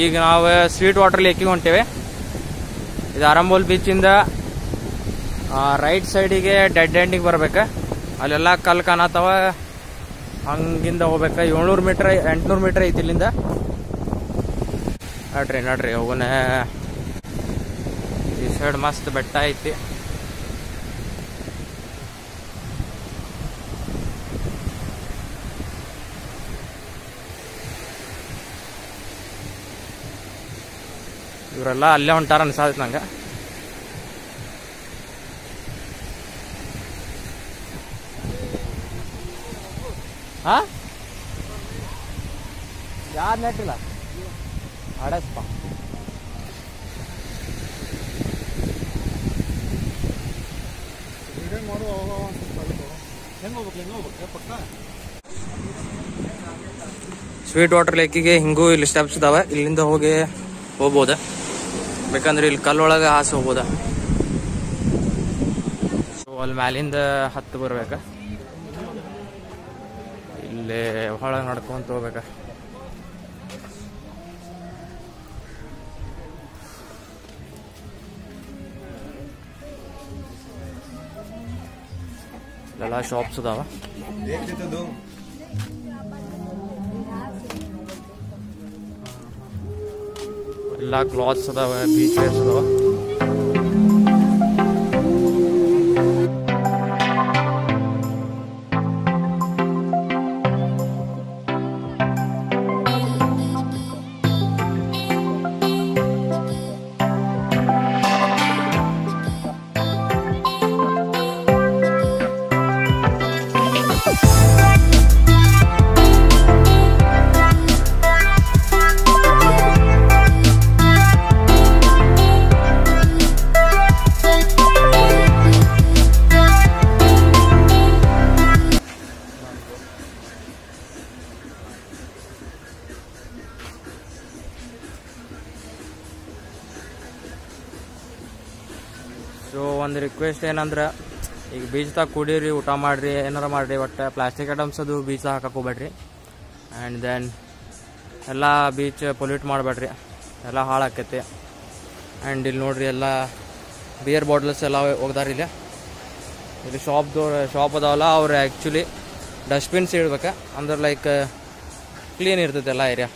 ಈಗ ನಾವು sweet water ಲೇಕಿಗೆ ಹೊಂಟೇವೆ. ಇದು ಆರಂಬೋಲ್ ಬೀಚಿಂದ ರೈಟ್ ಸೈಡಿಗೆ ಡೆಡ್ ಎಂಡಿಗೆ ಬರ್ಬೇಕು. ಅಲ್ಲೆಲ್ಲ ಕಲ್ಲು ಕಾಣತ್ತಾವ, ಹಂಗಿಂದ ಹೋಗ್ಬೇಕು. 700 ಮೀಟ್ರ್ 800 ಮೀಟ್ರ್ ಐತಿ ಇಲ್ಲಿಂದ. ನಡ್ರಿ ಹೋಗೋಣ. ಈ ಸೈಡ್ ಮಸ್ತ್ ಬೆಟ್ಟ ಐತಿ. ಇವರೆಲ್ಲ ಅಲ್ಲೇ ಹೊಂಟಾರ ಅನ್ಸಾದೈತಿ ನಂಗೆ. ಯಾರು ನೆಟ್ಟಿಲ್ಲ ಅಡಸ್ಪ. ಸ್ವೀಟ್ ವಾಟರ್ ಲೇಕಿಗೆ ಹಿಂಗೂ ಇಲ್ಲಿ ಸ್ಟೆಪ್ಸ್ ಇದಾವೆ. ಇಲ್ಲಿಂದ ಹೋಗಿ ಹೋಗ್ಬೋದ, ಬೇಕಂದ್ರೆ ಇಲ್ಲಿ ಕಲ್ಲೊಳಗೆ ಹಾಸಿ ಹೋಗ್ಬೋದ. ಸೊ ಅಲ್ಲಿ ಮ್ಯಾಲಿಂದ ಹತ್ತು ಬರ್ಬೇಕ. ಇಲ್ಲೇ ಒಳಗೆ ನಡ್ಕೊಂತ ಹೋಗ್ಬೇಕ. ಎಲ್ಲ ಶಾಪ್ಸ್ ಅದಾವ. ಎಲ್ಲ ಕ್ಲಾತ್ಸ್ ಅದಾವ, ಬೀಚ್ ವೇರ್ಸ್ ಅದಾವ. ಸೊ ಒಂದು ರಿಕ್ವೆಸ್ಟ್ ಏನಂದ್ರೆ, ಈಗ ಬೀಚ್ದಾಗ ಕುಡೀರಿ, ಊಟ ಮಾಡಿರಿ, ಏನಾರ ಮಾಡಿರಿ, ಒಟ್ಟು ಪ್ಲಾಸ್ಟಿಕ್ ಐಟಮ್ಸ್ ಅದು ಬೀಚ್ದಾಗ ಹಾಕಕ್ಕೆ ಹೋಗ್ಬೇಡ್ರಿ. ಆ್ಯಂಡ್ ದೆನ್ ಎಲ್ಲ ಬೀಚ್ ಪೊಲ್ಯೂಟ್ ಮಾಡಬೇಡ್ರಿ, ಎಲ್ಲ ಹಾಳಾಕೈತಿ. ಆ್ಯಂಡ್ ಇಲ್ಲಿ ನೋಡ್ರಿ ಎಲ್ಲ ಬಿಯರ್ ಬಾಟ್ಲ್ಸ್ ಎಲ್ಲ ಹೋಗ್ದಾರ. ಇಲ್ಲಿ ಶಾಪ್ ಅದಾವಲ್ಲ, ಅವ್ರು ಆ್ಯಕ್ಚುಲಿ ಡಸ್ಟ್ಬಿನ್ಸ್ ಇಡ್ಬೇಕು, ಅಂದ್ರೆ ಲೈಕ್ ಕ್ಲೀನ್ ಇರ್ತೈತೆ ಎಲ್ಲ ಏರಿಯಾ.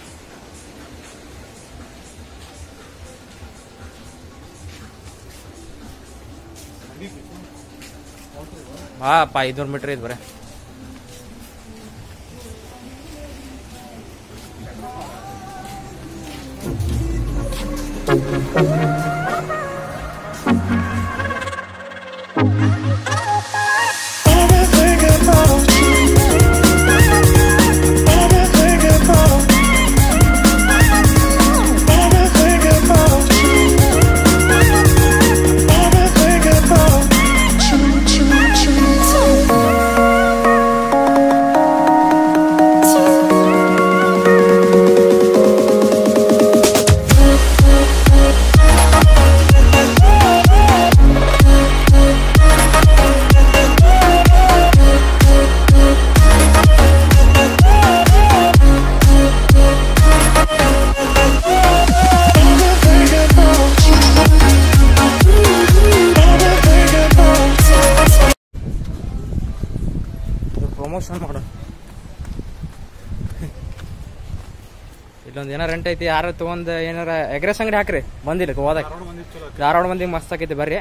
ಹಾಂ 500 ಮೀಟ್ರ್ ಐತೆ ಬರೀ. ಪ್ರಮೋಷನ್ ಮಾಡು. ಇಲ್ಲೊಂದು ಏನೋ ರೆಂಟ್ ಐತಿ, ಯಾರು ತೊಗೊಂಡು ಏನಾರ ಎಗ್ರೆಸ್ ಅಂಗಡಿ ಹಾಕ್ರಿ. ಬಂದಿಲ್ಲ ಹೋದಾಗ ಧಾರವಾಡ ಮಂದಿಗೆ ಮಸ್ತ್ ಆಕೈತಿ, ಬರ್ರಿ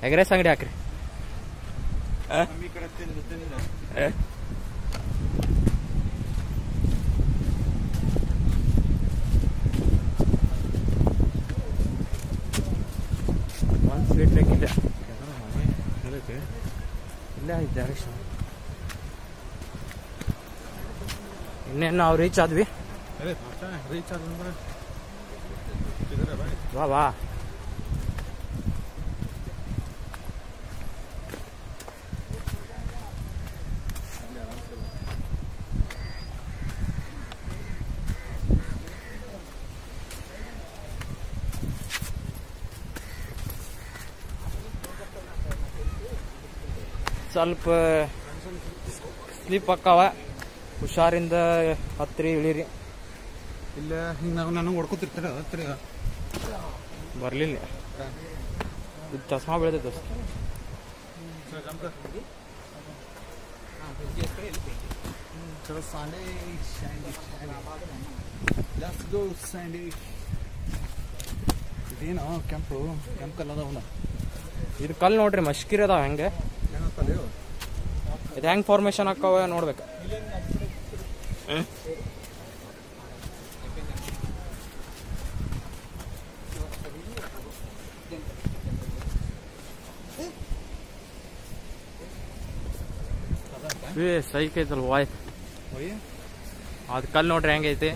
ಎಗ್ರೆಸ್ ಅಂಗಡಿ ಹಾಕ್ರಿ. ಒಂದು ಸ್ವೀಟ್ ಬೇಕಿಲ್ಲ, ಇಲ್ಲೇ ಐತೆ ಡೈರೆಕ್ಷನ್. ಇನ್ನೇನು ನಾವು ರೀಚ್ ಆದ್ವಿ. ವಾ ವಾ ಸ್ವಲ್ಪ ಸ್ಲಿಪ್ ಅಕ್ಕಾವ, ಹುಷಾರಿಂದ ಹತ್ತಿರಿ ಇಳಿರಿ. ಇಲ್ಲ ಹಿಂಗೆ ನಾವು ನನಗೆ ಹೊಡ್ಕೊತಿರ್ತಾರೆ ಹತ್ತಿರ ಬರಲಿಲ್ಲ ಇದು ಚಸ್ಮಾ ಬೆಳೆದೈತೆ ಚಲೋ ಸಾಂಡೆ ಲೆಟ್ಸ್ ಗೋ ಸ್ಯಾಂಡಿ. ಇದೇನು ಕೆಂಪು ಕಲ್ ಅದಾವಲ್ಲ. ಇದು ಕಲ್ಲು ನೋಡ್ರಿ ಮಷ್ಕಿರ್ ಅದಾವ ಹೆಂಗೆ ಇದು ಹೆಂಗೆ ಫಾರ್ಮೇಶನ್ ಹಾಕವ ನೋಡ್ಬೇಕು. ಸೈಕ್ ಐತಲ್ ವಾಯ್ ಅದು ಕಲ್ಲು ನೋಡ್ರಿ ಹೆಂಗೈತಿ.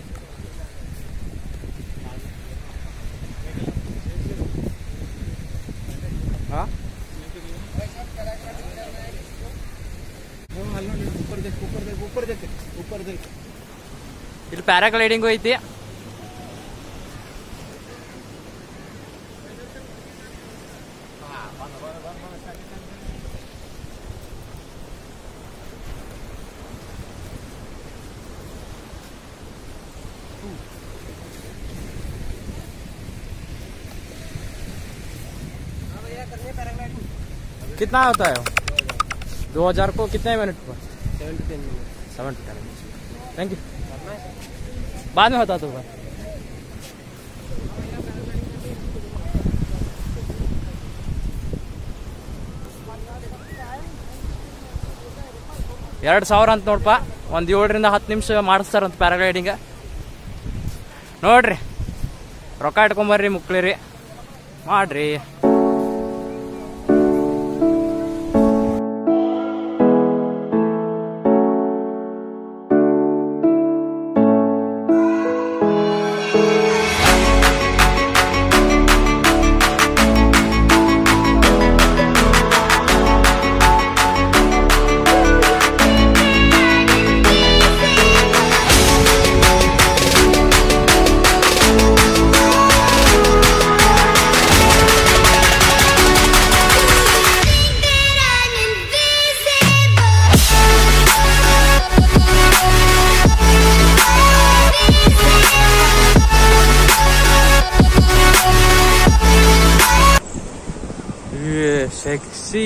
ಇಲ್ಲಿ ಪ್ಯಾರಾಗ್ಲೈಡಿಂಗು ಐತಿ. कितना होता है 2000 को कितने मिनट पर? 7 to 10 minutes. Thank you. बाद में बता दो. $2,000 ಅಂತ ನೋಡಪ್ಪ. ಒಂದು 7 ರಿಂದ 10 ನಿಮಿಷ ಮಾಡಿಸ್ತಾರಂತ ಪ್ಯಾರಾಗ್ಲೈಡಿಂಗ್. ನೋಡ್ರಿ ರೊಕ್ಕ ಇಟ್ಕೊಂಬರ್ರಿ ಮುಕ್ಳಿರಿ ಮಾಡ್ರಿ. ಸೆಕ್ಸಿ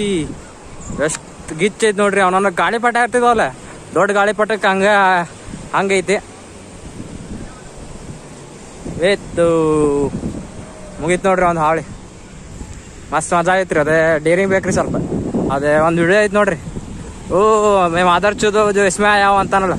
ಎಷ್ಟು ಗಿಚ್ಚೈತಿ ನೋಡ್ರಿ. ಅವನನ್ನ ಗಾಳಿಪಟ ಇರ್ತಿದವಲ್ಲ ದೊಡ್ಡ ಗಾಳಿಪಟಕ್ಕೆ ಹಂಗೈತಿ. ಏತು ಮುಗೀತು ನೋಡ್ರಿ ಒಂದು ಹಾವಳಿ. ಮಸ್ತ್ ಮಜಾ ಐತ್ರಿ. ಅದೇ ಡೇರಿಂಗ್ ಬೇಕ್ರಿ ಸ್ವಲ್ಪ. ಅದೇ ಒಂದು ವಿಡಿಯೋ ಐತಿ ನೋಡ್ರಿ. ಓ ಮೇಮ್ ಆದರ್ ಚೂದು ಜೋ ಇಸ್ಮೆ ಯಾವ ಅಂತಾನಲ್ಲ.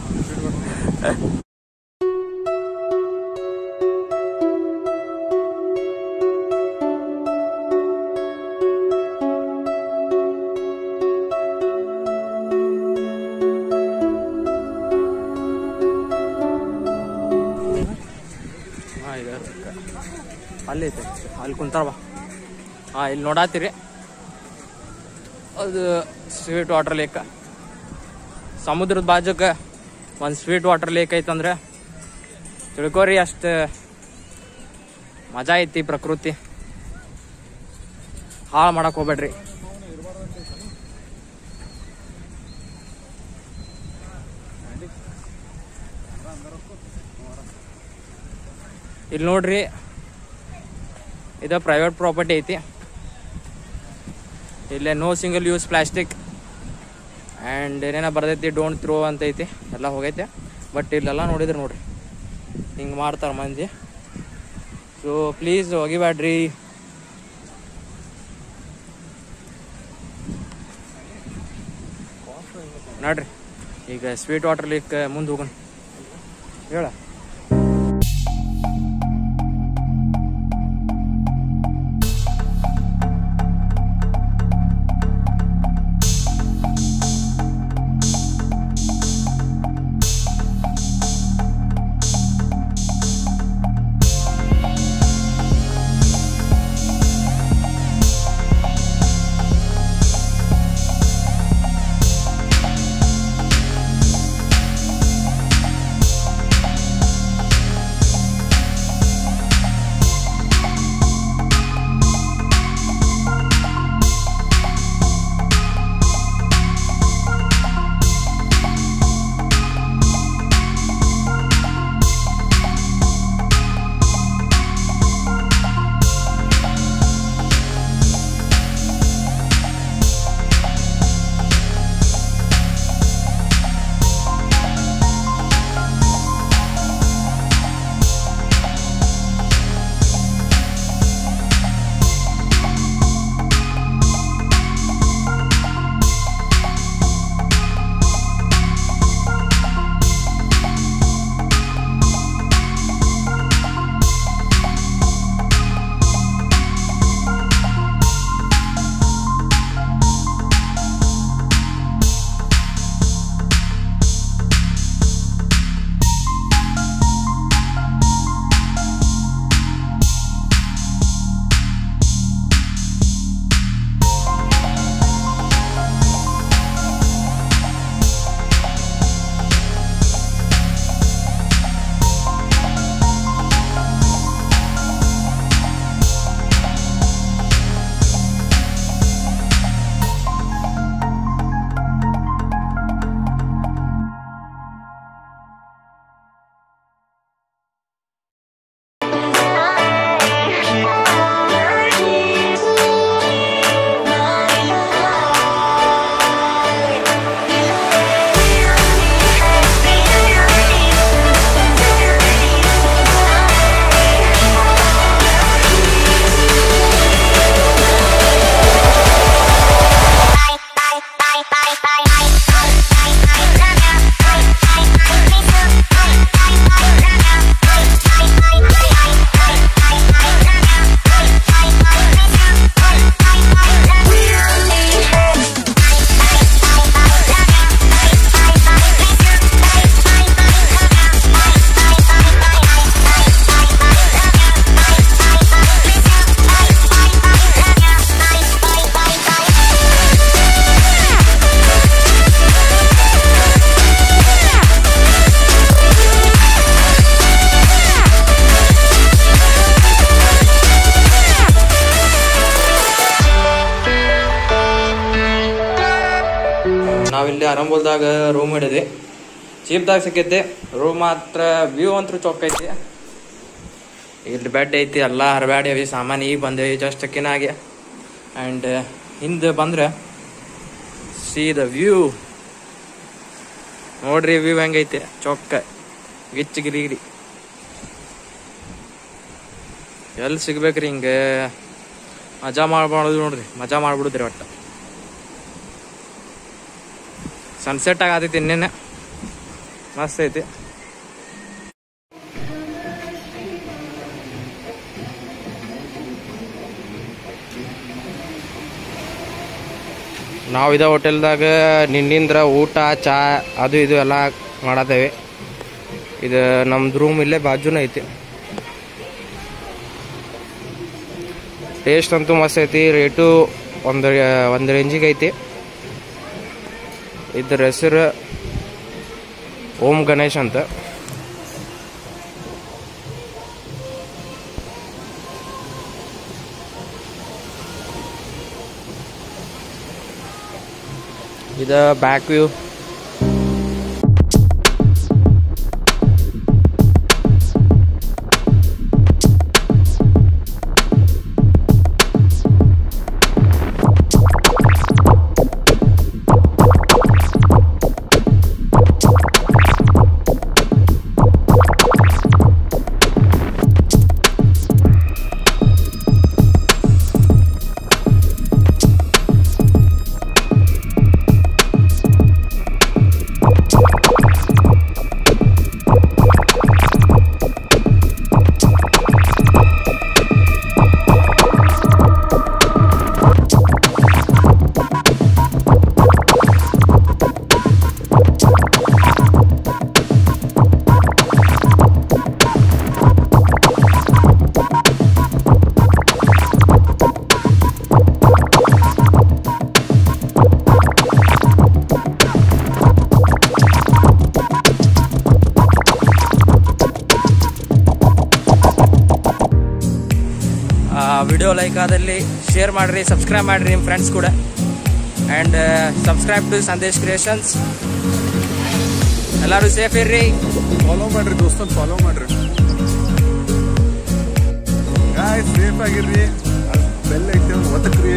ಅಲ್ಲಿ ಐತೆ ಅಲ್ಲಿ ಕುಂತಾರ ಬಾ. ಇಲ್ಲಿ ನೋಡಾತೀರಿ ಅದು ಸ್ವೀಟ್ ವಾಟರ್ ಲೇಕ್. ಸಮುದ್ರದ ಬಾಜುಕ್ಕೆ ಒಂದು ಸ್ವೀಟ್ ವಾಟರ್ ಲೇಕ್ ಐತಂದ್ರೆ ತಿಳ್ಕೊರಿ. ಅಷ್ಟು ಮಜಾ ಐತಿ ಪ್ರಕೃತಿ. ಹಾಳು ಮಾಡಕ್ ಹೋಗ್ಬೇಡ್ರಿ. ಇಲ್ಲಿ ನೋಡ್ರಿ ಇದು ಪ್ರೈವೇಟ್ ಪ್ರಾಪರ್ಟಿ ಐತಿ. ಇಲ್ಲೇ no single use plastic and ಏನೇನೋ ಬರ್ದೈತಿ ಡೋಂಟ್ ಥ್ರೋ ಅಂತ ಐತಿ. ಎಲ್ಲ ಹೋಗೈತೆ. ಬಟ್ ಇಲ್ಲೆಲ್ಲ ನೋಡಿದ್ರೆ ನೋಡ್ರಿ ಹಿಂಗೆ ಮಾಡ್ತಾರೆ ಮಂದಿ. ಸೊ ಪ್ಲೀಸ್ ಹೋಗಿಬ್ಯಾಡ್ರಿ. ನೋಡ್ರಿ ಈಗ ಸ್ವೀಟ್ ವಾಟರ್ ಲೇಕ್ ಮುಂದೆ ಹೋಗೋಣ ಹೇಳ. ನಾವಿಲ್ಲಿ ಅರಂಬೋಲ್ದಾಗ ರೂಮ್ ಹಿಡಿದ್ವಿ. ಚೀಪ್ದಾಗ ಸಿಕ್ಕೈತಿ ರೂಮ್. ಮಾತ್ರ ವ್ಯೂ ಅಂತೂ ಚೊಕ್ಕ ಐತಿ. ಇಲ್ಲಿ ಬೆಡ್ ಐತಿ, ಎಲ್ಲ ಹರಬ್ಯಾಡ್ಯಾವಿ ಸಾಮಾನು. ಈಗ ಬಂದೇವಿ ಜಸ್ಟ್ ಕಿನಾಗೆ. ಆ್ಯಂಡ್ ಹಿಂದೆ ಬಂದ್ರೆ ಸಿ ದ ವ್ಯೂ. ನೋಡ್ರಿ ವ್ಯೂ ಹೆಂಗೈತೆ, ಚೊಕ್ಕ ಗಿಚ್ಚಿ ಗಿರಿಗಿರಿ. ಎಲ್ಲಿ ಸಿಗ್ಬೇಕ್ರಿ ಹಿಂಗೆ ಮಜಾ ಮಾಡ್ಬಾರ್ದು ನೋಡ್ರಿ, ಮಜಾ ಮಾಡ್ಬಿಡುದ್ರಿ. ಒಟ್ಟು ಸನ್ಸೆಟ್ ಆಗತೈತಿ, ಇನ್ನೇನೆ ಮಸ್ತ್ ಐತಿ. ನಾವು ಇದೇ ಹೋಟೆಲ್ದಾಗ ನಿನ್ನಿಂದ್ರ ಊಟ ಚಾ ಅದು ಇದು ಎಲ್ಲ ಮಾಡತ್ತೇವೆ. ಇದು ನಮ್ದು ರೂಮ್ ಇಲ್ಲೇ ಬಾಜುನ ಐತಿ. ಟೇಸ್ಟ್ ಅಂತೂ ಮಸ್ತ್ ಐತಿ. ರೇಟು ಒಂದು ರೇಂಜಿಗೆ ಐತಿ. ಇದ್ರ ಹೆಸರು ಓಂ ಗಣೇಶ್ ಅಂತ. ಇದು ಬ್ಯಾಕ್ ವ್ಯೂ. ವಿಡಿಯೋ ಲೈಕ್ ಆದಲ್ಲಿ ಶೇರ್ ಮಾಡಿರಿ, ಸಬ್ಸ್ಕ್ರೈಬ್ ಮಾಡಿರಿ ನಿಮ್ಮ ಫ್ರೆಂಡ್ಸ್ ಕೂಡ. And subscribe to Sandesh creations. ಎಲ್ಲರೂ ಸೇಫ್ ಇರ್ರಿ. ಫಾಲೋ ಮಾಡ್ರಿ ದೋಸ್ತನ್, ಫಾಲೋ ಮಾಡ್ರಿ. ಸೇಫ್ ಆಗಿರ್ರಿ. ಬೆಲ್ ಐತೆ ಒತ್ತಕ್ರಿ.